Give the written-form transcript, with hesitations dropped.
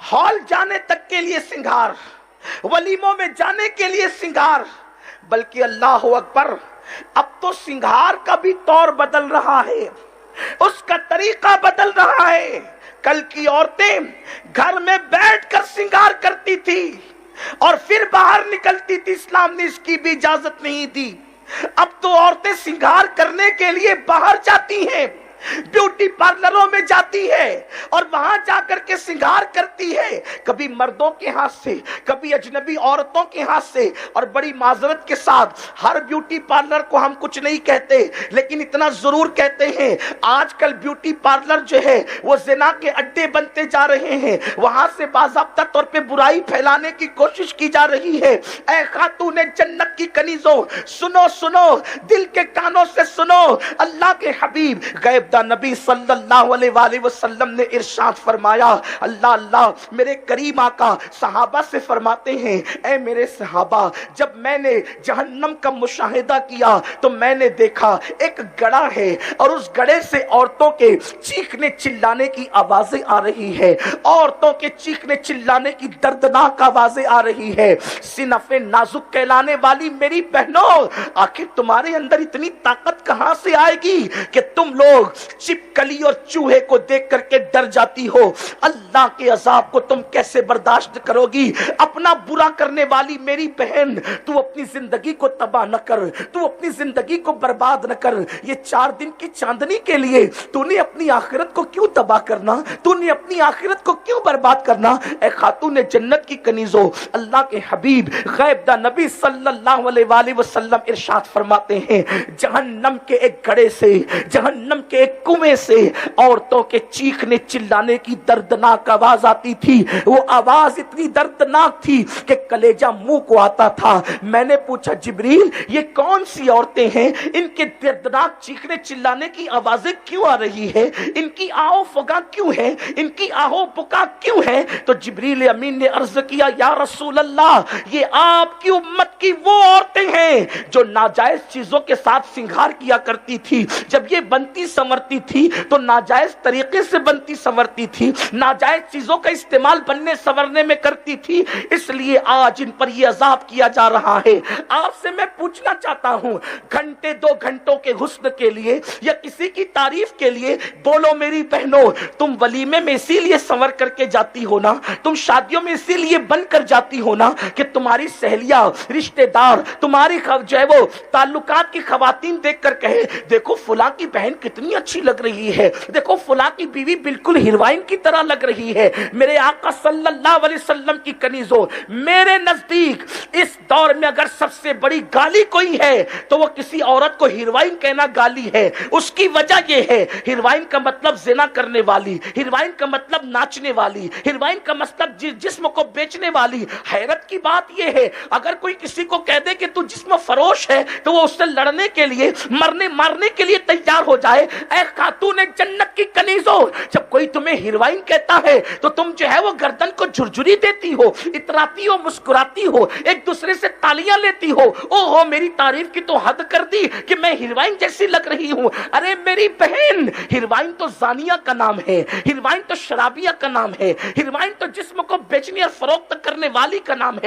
Hall जाने तक के लिए सिंगार, वलीमों में जाने के लिए सिंगार, बल्कि अल्लाह अकबर, अब तो सिंगार का भी तौर बदल रहा है, उसका तरीका बदल रहा है। कल की औरतें घर में बैठकर सिंगार करती थी और फिर बाहर निकलती थी, इस्लाम ने इसकी भी इजाजत नहीं दी। अब तो औरतें सिंगार करने के लिए बाहर जाती हैं, ब्यूटी पार्लरों में जाती है और वहां जाकर के सिंगार करती है, कभी मर्दों के हाथ से, कभी अजनबी औरतों के हाथ से। और बड़ी माजरत के साथ हर ब्यूटी पार्लर को हम कुछ नहीं कहते, लेकिन इतना जरूर कहते हैं, आजकल ब्यूटी पार्लर जो है वो ज़िना के अड्डे बनते जा रहे हैं, वहां से बाज़ाब्ता तौर पे बुराई फैलाने की कोशिश की जा रही है। ऐ खातूने जन्नत की कनीजों, सुनो सुनो, दिल के कानों से सुनो, अल्लाह के हबीब गैब नबी सल्लल्लाहु अलैहि वसल्लम ने इरशाद फरमाया, अल्लाह अल्लाह, मेरे करीम आका सहाबा से फरमाते हैं, ऐ मेरे सहाबा, जब मैंने जहन्नम का मुशाहिदा किया तो मैंने देखा एक गड़ा है और उस गड़े से औरतों के चीखने चिल्लाने की आवाजें आ रही है, औरतों के चीखने चिल्लाने की दर्दनाक आवाजें आ रही है। सिनफे नाजुक कहलाने वाली मेरी बहनों, आखिर तुम्हारे अंदर इतनी ताकत कहां से आएगी कि तुम लोग चिपकली और चूहे को देख करके डर जाती हो? अल्लाह के अजाब को तुम कैसे बर्दाश्त करोगी? अपना बुरा करने वाली मेरी बहन, तू अपनी जिंदगी को तबाह न कर, तू अपनी जिंदगी को बर्बाद न कर। ये 4 दिन की चांदनी के लिए तूने अपनी आखिरत को क्यों तबाह करना? तूने अपनी आखिरत को क्यों बर्बाद करना? ए खातून जन्नत की कनीजों, अल्लाह के हबीब गैब दा नबी सल्लल्लाहु अलैहि वसल्लम इरशाद फरमाते हैं, जहन्नम के एक गड़े से, जहन्नम के एक कुएं से औरतों के चीखने चिल्लाने की दर्दनाक आवाज आती थी। वो आवाज इतनी दर्दनाक थी कि कलेजा मुंह को आता था। मैंने पूछा, जिब्रील ये कौन सी औरतें हैं, इनके दर्दनाक चीखने चिल्लाने की आवाजें क्यों आ रही है, इनकी आओ फगा क्यों है, इनकी आहो पुका क्यों है? तो जिब्रील अमीन ने अर्ज किया, या रसूल अल्लाह, ये आपकी उम्मत की वो औरतें हैं जो नाजायज चीजों के साथ सिंगार किया करती थी। जब ये बनती संवरती थी तो नाजायज तरीके से बनती संवरती थी, नाजायज चीजों का इस्तेमाल बनने संवरने में करती थी, इसलिए आज इन पर यह अजाब किया जा रहा है। आपसे मैं पूछना चाहता हूं, घंटे 2 घंटों के हुस्न के लिए या किसी की तारीफ के लिए बोलो मेरी बहनों, तुम वलीमे में इसीलिए संवर करके जाती हो ना, तुम शादियों में इसीलिए बनकर जाती हो ना कि तुम्हारी सहेलियां, रिश्तेदार, तुम्हारी जो है वो ताल्लुकात की खवातीन देख कर कहे, देखो फुला की बहन कितनी अच्छी लग रही है, देखो फुला की बीवी बिल्कुल हीरोइन की तरह लग रही है। मेरे आका सल्लल्लाहु अलैहि वसल्लम की कनीजों, मेरे नजदीक इस दौर में अगर सबसे बड़ी गाली कोई है तो वो किसी औरत को हीरोइन कहना गाली है। उसकी वजह यह है, हीरोइन का मतलब जिना करने वाली, हीरोइन का मतलब नाचने वाली, हीरोइन का मतलब जिस्म को बेचने वाली। हैरत की बात यह है, अगर कोई किसी को कह दे कि तू जिस्म फरोश है तो वो उससे लड़ने के लिए, मरने मारने के लिए तैयार हो जाए। ऐ खातून जन्नत की कनीजों, जब कोई तुम्हें हीरोइन कहता है तो तुम जो है वो गर्दन को झुरझुरी देती हो, इतराती हो, मुस्कुराती हो, एक दूसरे से तालियां लेती हो। ओहो मेरी तारीफ की तो हद कर दी कि मैं हीरोइन जैसी लग रही हूं। अरे मेरी बहन, हीरोइन तो जानिया का नाम है, हीरोइन तो शराबिया का नाम है, हीरोइन तो जिस्म को बेचने और फरोख्त करने वाली का नाम है।